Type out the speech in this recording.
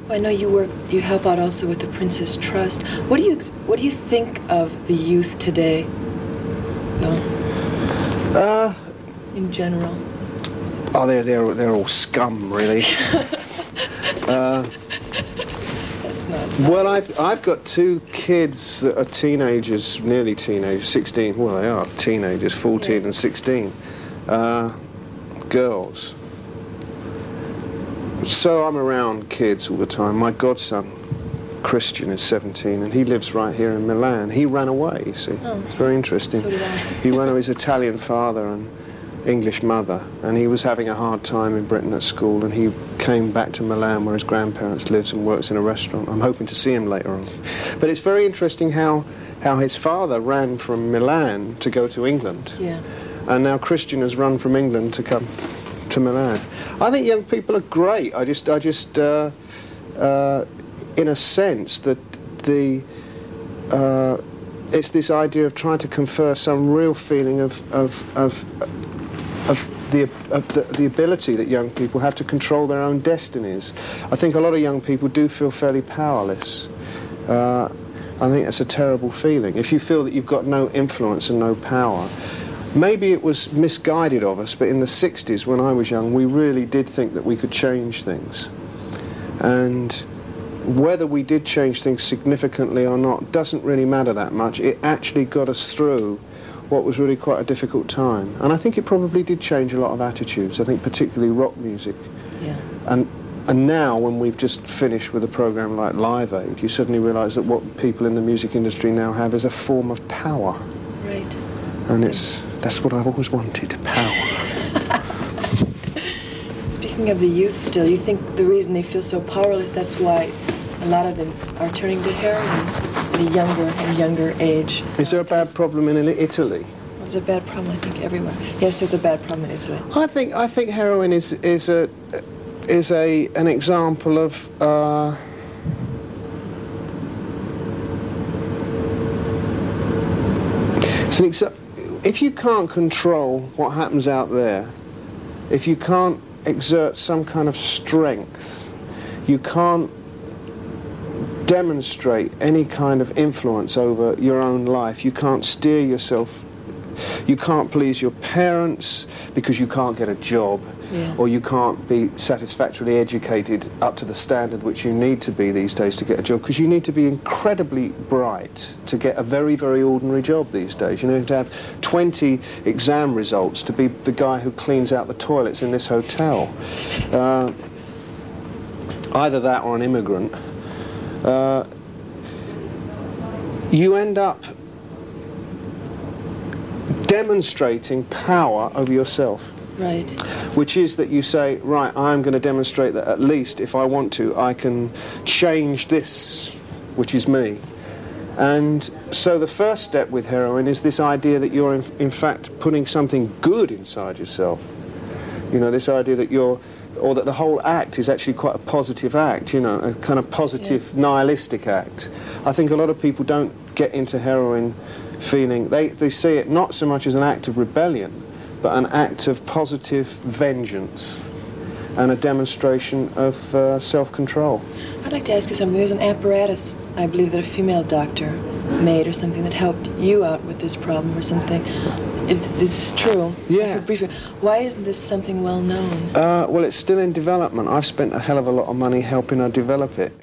Well, I know you help out also with the Princess Trust. What do you think of the youth today, Bill? In general. Oh, they're all scum, really. That's not nice. Well, I've got two kids that are teenagers, nearly teenagers, 16. Well, they are teenagers, 14 and 16. Girls. So I'm around kids all the time. My godson, Christian, is 17, and he lives right here in Milan. He ran away, you see. Oh. It's very interesting. So did I. He ran away with his Italian father and English mother, and he was having a hard time in Britain at school, and he came back to Milan where his grandparents lived and works in a restaurant. I'm hoping to see him later on. But it's very interesting how his father ran from Milan to go to England. Yeah. And now Christian has run from England to come to Milan. I think young people are great. I just in a sense that it's this idea of trying to confer some real feeling of the ability that young people have to control their own destinies. I think a lot of young people do feel fairly powerless. I think that's a terrible feeling. If you feel that you've got no influence and no power. Maybe it was misguided of us, but in the 60s, when I was young, we really did think that we could change things. And whether we did change things significantly or not doesn't really matter that much. It actually got us through what was really quite a difficult time. And I think it probably did change a lot of attitudes, I think particularly rock music. Yeah. And now, when we've just finished with a program like Live Aid, you suddenly realise that what people in the music industry now have is a form of power. Right. And that's what I've always wanted, power. Speaking of the youth still, you think the reason they feel so powerless, that's why a lot of them are turning to heroin at a younger and younger age? Is there a bad problem in Italy? Well, there's a bad problem, I think, everywhere. Yes, there's a bad problem in Italy. I think heroin is an example of if you can't control what happens out there, if you can't exert some kind of strength, you can't demonstrate any kind of influence over your own life, you can't steer yourself, you can't please your parents because you can't get a job, or you can't be satisfactorily educated up to the standard which you need to be these days to get a job, because you need to be incredibly bright to get a very, very ordinary job these days. You know, to have 20 exam results to be the guy who cleans out the toilets in this hotel. Either that or an immigrant. You end up demonstrating power over yourself. Right. Which is that you say, right, I'm going to demonstrate that at least if I want to, I can change this, which is me. And so the first step with heroin is this idea that you're in fact putting something good inside yourself. You know, this idea that or that the whole act is actually quite a positive act, you know, a kind of positive, nihilistic act. I think a lot of people don't get into heroin feeling, they see it not so much as an act of rebellion, but an act of positive vengeance and a demonstration of self-control. I'd like to ask you something. There's an apparatus, I believe, that a female doctor made or something that helped you out with this problem or something. If this is true, yeah. Briefly, why isn't this something well known? Well, it's still in development. I've spent a hell of a lot of money helping her develop it.